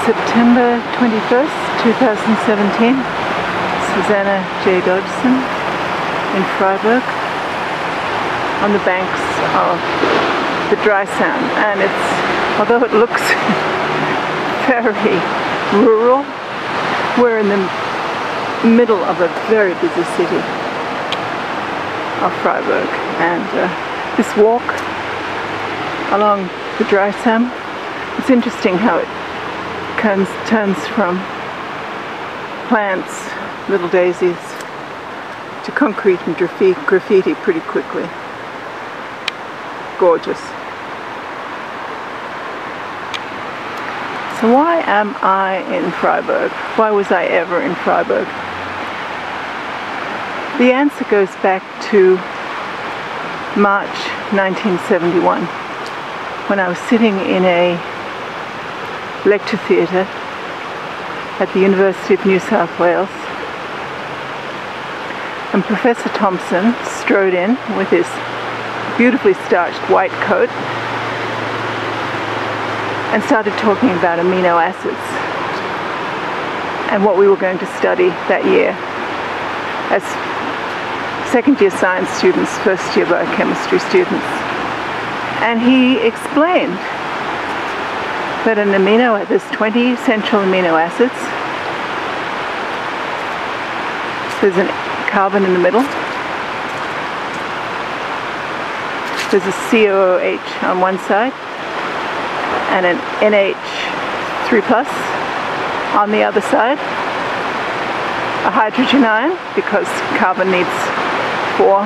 September 21st, 2017, Susanna J. Dodgson in Freiburg on the banks of the Dodgson, and although it looks very rural, we're in the middle of a very busy city of Freiburg, and this walk along the Dodgson, it's interesting how it turns from plants, little daisies, to concrete and graffiti pretty quickly. Gorgeous. So why am I in Freiburg? Why was I ever in Freiburg? The answer goes back to March 1971, when I was sitting in a lecture theatre at the University of New South Wales, and Professor Thompson strode in with his beautifully starched white coat and started talking about amino acids and what we were going to study that year as second year science students, first year biochemistry students. And he explained that there's 20 essential amino acids. There's a carbon in the middle. There's a COOH on one side and an NH3+ on the other side. A hydrogen ion, because carbon needs 4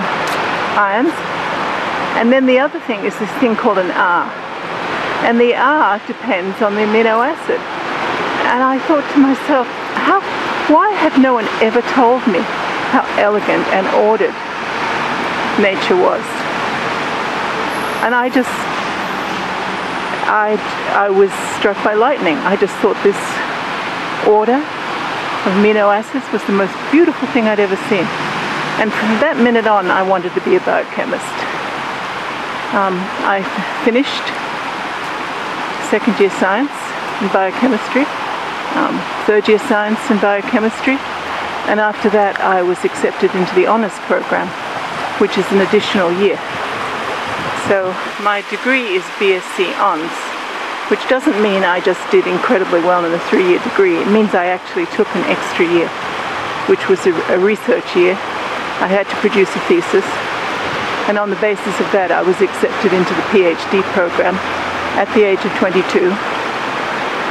ions. And then the other thing is this thing called an R. And the R depends on the amino acid. And I thought to myself, why had no one ever told me how elegant and ordered nature was? And I was struck by lightning. I just thought this order of amino acids was the most beautiful thing I'd ever seen. And from that minute on, I wanted to be a biochemist. I finished second year science in biochemistry, third year science in biochemistry, and after that I was accepted into the honours program, which is an additional year. So my degree is BSc Hons, which doesn't mean I just did incredibly well in a 3-year degree. It means I actually took an extra year, which was a research year. I had to produce a thesis, and on the basis of that I was accepted into the PhD program at the age of 22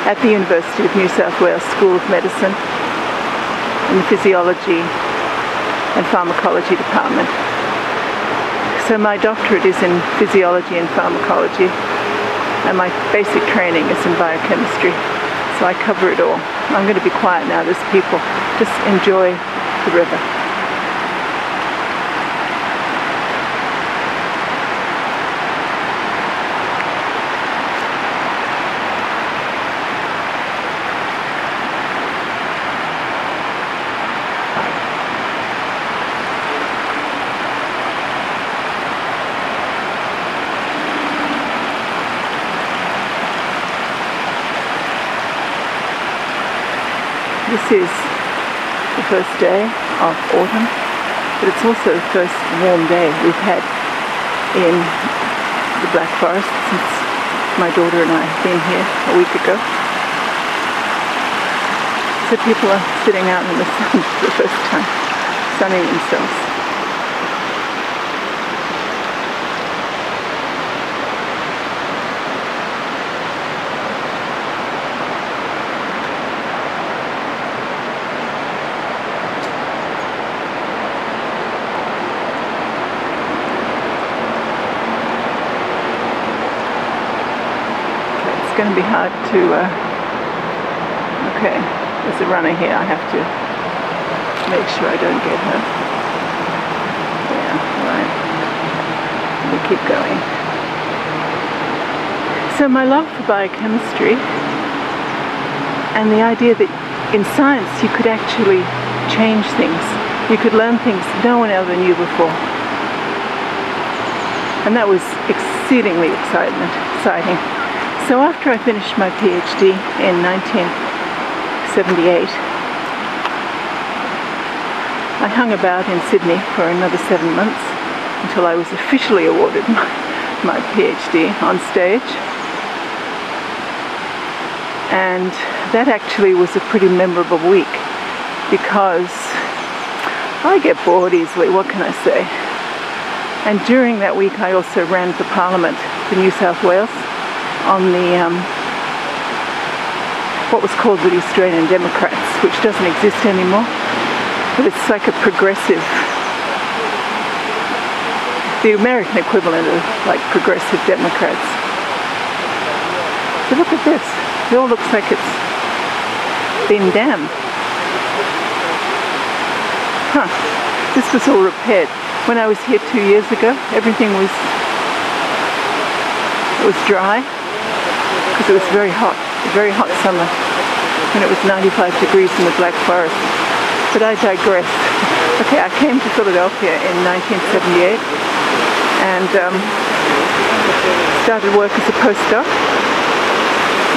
at the University of New South Wales School of Medicine in the Physiology and Pharmacology department. So my doctorate is in Physiology and Pharmacology, and my basic training is in biochemistry, so I cover it all. I'm going to be quiet now, there's people. Just enjoy the river. This is the first day of autumn, but it's also the first warm day we've had in the Black Forest since my daughter and I have been here a week ago. So people are sitting out in the sun for the first time, sunning themselves. It's going to be hard to, okay, there's a runner here, I have to make sure I don't get her. Yeah, right, we keep going. So my love for biochemistry and the idea that in science you could actually change things, you could learn things no one ever knew before. And that was exceedingly exciting. So after I finished my PhD in 1978, I hung about in Sydney for another 7 months until I was officially awarded my PhD on stage. And that actually was a pretty memorable week because I get bored easily, what can I say? And during that week I also ran for Parliament for New South Wales on the what was called the Australian Democrats, which doesn't exist anymore, but it's like a progressive, the American equivalent of like progressive Democrats. So look at this, it all looks like it's been dammed. Huh, this was all repaired. When I was here 2 years ago, everything was dry because it was very hot, a very hot summer when it was 95 degrees in the Black Forest. But I digress. Okay, I came to Philadelphia in 1978 and started work as a postdoc.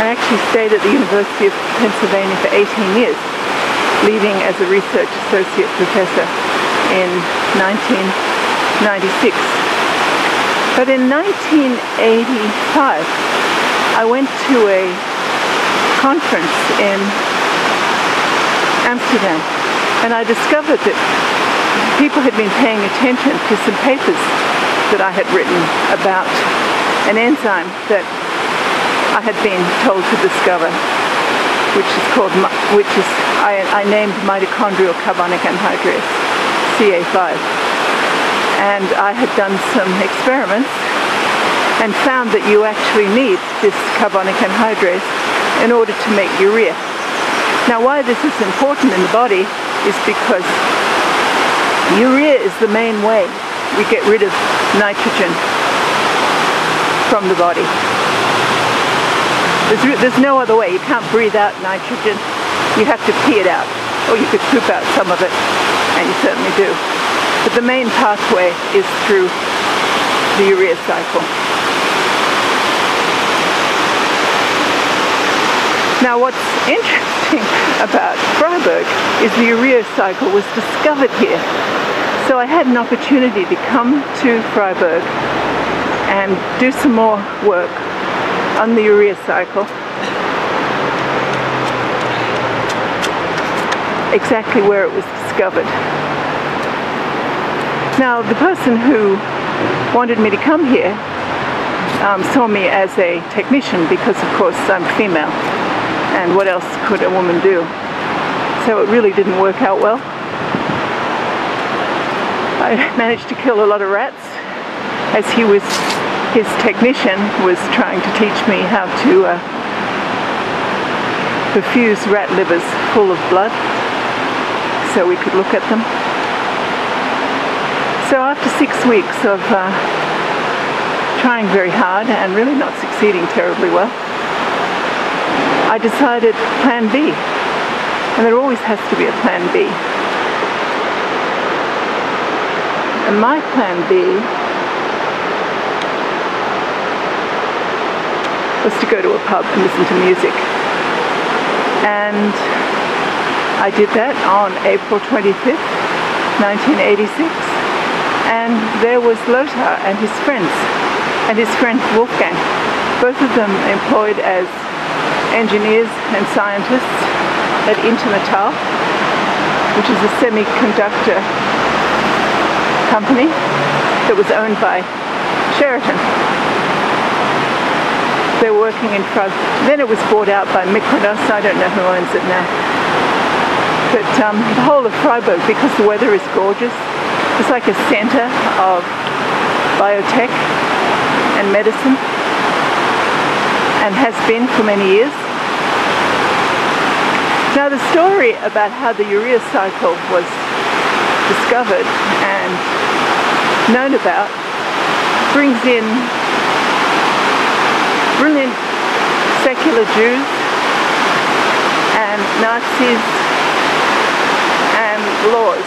I actually stayed at the University of Pennsylvania for 18 years, leaving as a research associate professor in 1996. But in 1985, I went to a conference in Amsterdam, and I discovered that people had been paying attention to some papers that I had written about an enzyme that I had been told to discover, I named mitochondrial carbonic anhydrase, CA5. And I had done some experiments and found that you actually need this carbonic anhydrase in order to make urea. Now why this is important in the body is because urea is the main way we get rid of nitrogen from the body. There's no other way. You can't breathe out nitrogen. You have to pee it out, or you could poop out some of it, and you certainly do. But the main pathway is through the urea cycle. Now what's interesting about Freiburg is the urea cycle was discovered here. So I had an opportunity to come to Freiburg and do some more work on the urea cycle. Exactly where it was discovered. Now the person who wanted me to come here saw me as a technician because of course I'm female, and what else could a woman do? So it really didn't work out well. I managed to kill a lot of rats as his technician was trying to teach me how to perfuse rat livers full of blood so we could look at them. So after 6 weeks of trying very hard and really not succeeding terribly well, I decided plan B. And there always has to be a plan B. And my plan B was to go to a pub and listen to music. And I did that on April 25th, 1986. And there was Lothar and his friends, and his friend Wolfgang, both of them employed as engineers and scientists at Intermetal, which is a semiconductor company that was owned by Sheraton. They were working in Prague. Then it was bought out by Micronos. I don't know who owns it now. But the whole of Freiburg, because the weather is gorgeous, it's like a center of biotech and medicine, and has been for many years. Now the story about how the urea cycle was discovered and known about brings in brilliant secular Jews and Nazis and laws.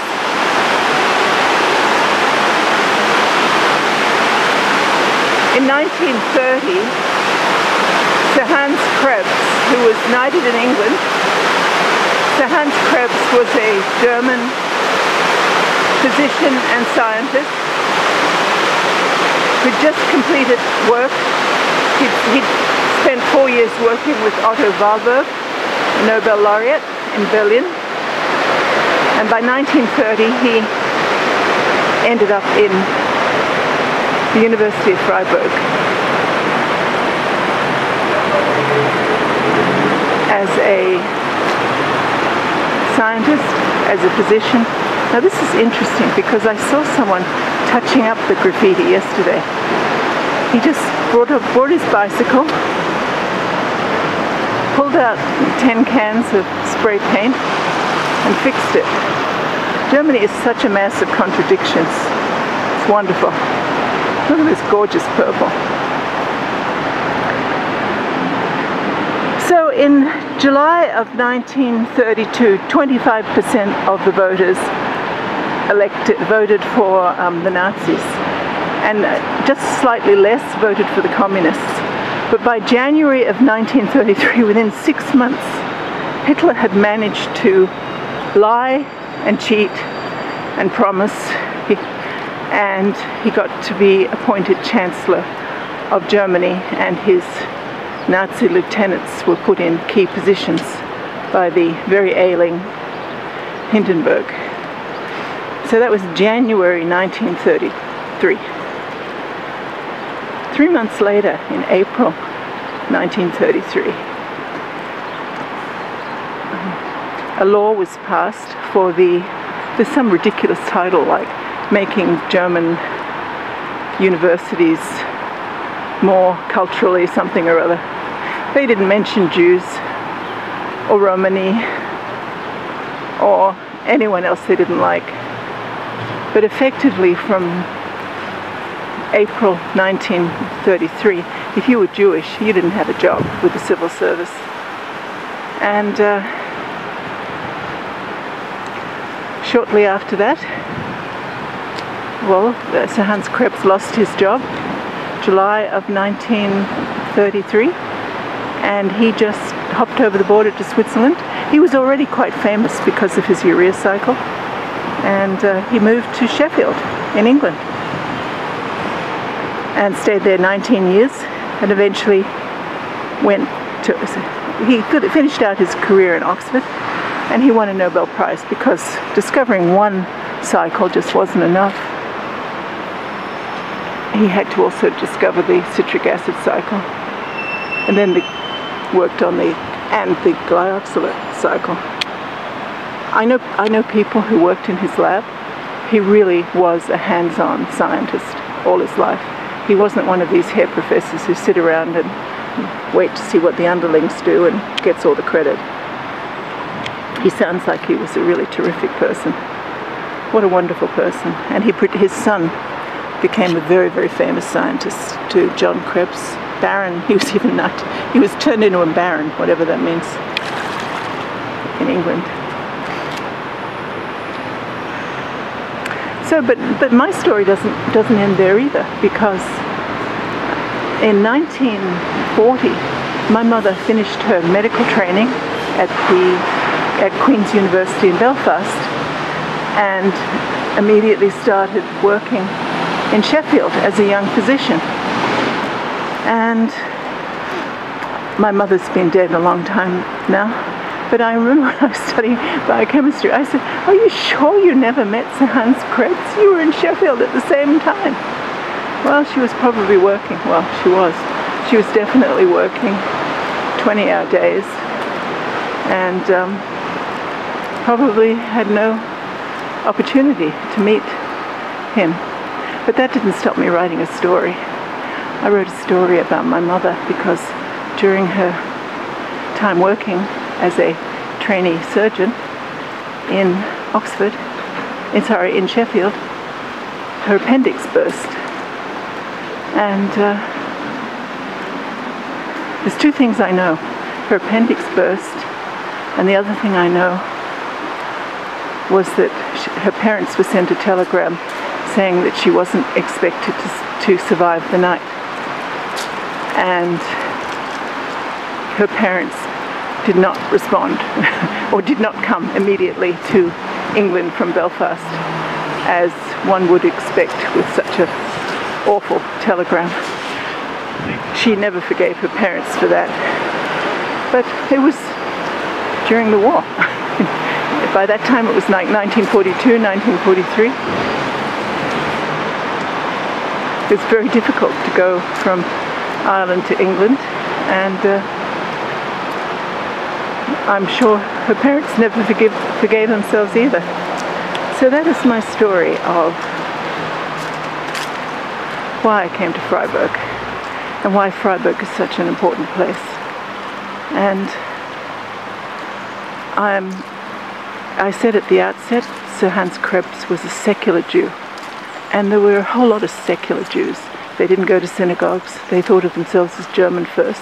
In 1930, who was knighted in England. Sir Hans Krebs was a German physician and scientist who just completed work. He'd spent 4 years working with Otto Warburg, Nobel laureate in Berlin, and by 1930 he ended up in the University of Freiburg as a scientist, as a physician. Now this is interesting because I saw someone touching up the graffiti yesterday. He just brought his bicycle, pulled out 10 cans of spray paint and fixed it. Germany is such a mass of contradictions. It's wonderful. Look at this gorgeous purple. So in July of 1932, 25% of the voters voted for the Nazis, and just slightly less voted for the communists. But by January of 1933, within 6 months, Hitler had managed to lie and cheat and promise, and he got to be appointed Chancellor of Germany, and his Nazi lieutenants were put in key positions by the very ailing Hindenburg. So that was January 1933. 3 months later, in April 1933, a law was passed for there's some ridiculous title like making German universities more culturally something or other. They didn't mention Jews or Romani or anyone else they didn't like. But effectively from April 1933, if you were Jewish, you didn't have a job with the civil service. And shortly after that, well, Sir Hans Krebs lost his job, July of 1933, and he just hopped over the border to Switzerland. He was already quite famous because of his urea cycle, and he moved to Sheffield in England and stayed there 19 years, and eventually he finished out his career in Oxford, and he won a Nobel Prize because discovering one cycle just wasn't enough. He had to also discover the citric acid cycle, and then worked on the glyoxylate cycle. I know people who worked in his lab. He really was a hands-on scientist all his life. He wasn't one of these hair professors who sit around and wait to see what the underlings do and gets all the credit. He sounds like he was a really terrific person. What a wonderful person. And his son became a very, very famous scientist too, John Krebs, Baron. He was turned into a baron, whatever that means, in England. So, but my story doesn't end there either, because in 1940, my mother finished her medical training at Queen's University in Belfast, and immediately started working in Sheffield as a young physician. And my mother's been dead a long time now, but I remember when I was studying biochemistry, I said, "Are you sure you never met Sir Hans Krebs? You were in Sheffield at the same time." Well, she was probably working. Well, she was. She was definitely working 20-hour days, and probably had no opportunity to meet him. But that didn't stop me writing a story. I wrote a story about my mother because during her time working as a trainee surgeon in in Sheffield, her appendix burst. And there's two things I know. Her appendix burst, and the other thing I know was that her parents were sent a telegram saying that she wasn't expected to survive the night. And her parents did not respond or did not come immediately to England from Belfast, as one would expect with such an awful telegram. She never forgave her parents for that. But it was during the war. By that time it was like 1942, 1943. It was very difficult to go from Ireland to England, and I'm sure her parents never forgave themselves either. So that is my story of why I came to Freiburg and why Freiburg is such an important place. And I said at the outset, Sir Hans Krebs was a secular Jew, and there were a whole lot of secular Jews. They didn't go to synagogues. They thought of themselves as German first.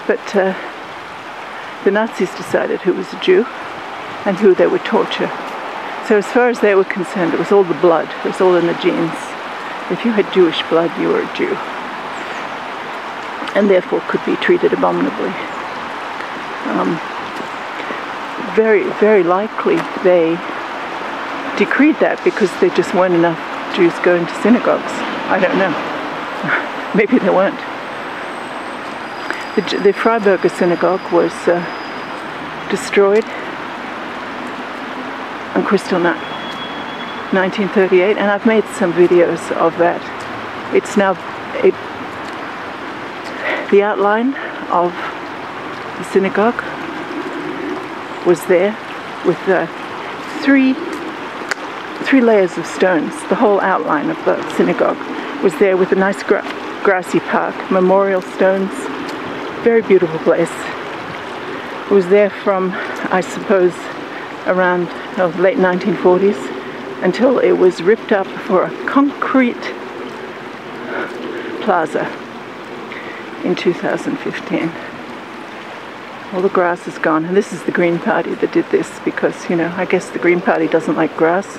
But the Nazis decided who was a Jew and who they would torture. So as far as they were concerned, it was all the blood. It was all in the genes. If you had Jewish blood, you were a Jew, and therefore could be treated abominably. Very, very likely they decreed that because there just weren't enough Jews going to synagogues. I don't know. Maybe there weren't. The Freiburger synagogue was destroyed on Kristallnacht, 1938, and I've made some videos of that. It's now the outline of the synagogue was there with three layers of stones. The whole outline of the synagogue was there with a nice grassy park, memorial stones. Very beautiful place. It was there from, I suppose, around the late 1940s until it was ripped up for a concrete plaza in 2015. All the grass is gone, and this is the Green Party that did this because, you know, I guess the Green Party doesn't like grass,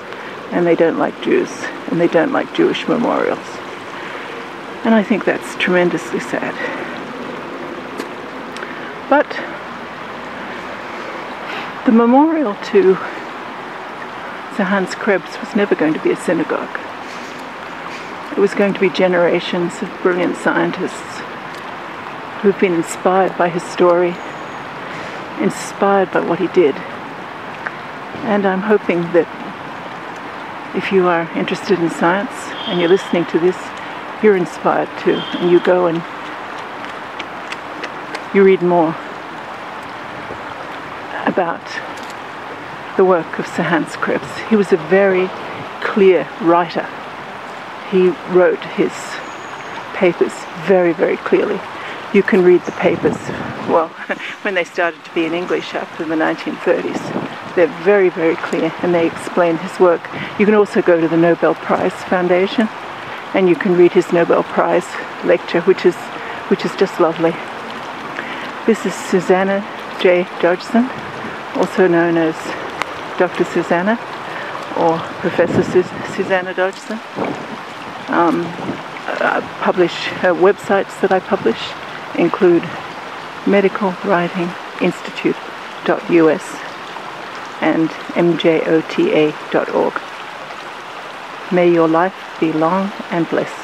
and they don't like Jews, and they don't like Jewish memorials. And I think that's tremendously sad. But the memorial to Sir Hans Krebs was never going to be a synagogue. It was going to be generations of brilliant scientists who've been inspired by his story, inspired by what he did. And I'm hoping that if you are interested in science and you're listening to this, you're inspired too, and you go and you read more about the work of Sir Hans Krebs. He was a very clear writer. He wrote his papers very, very clearly. You can read the papers, well, when they started to be in English after the 1930s. They're very, very clear, and they explain his work. You can also go to the Nobel Prize Foundation, and you can read his Nobel Prize lecture, which is just lovely. This is Susanna J. Dodgson, also known as Dr. Susanna or Professor Susanna Dodgson. Websites that I publish include medicalwritinginstitute.us and mjota.org. May your life be long and blessed.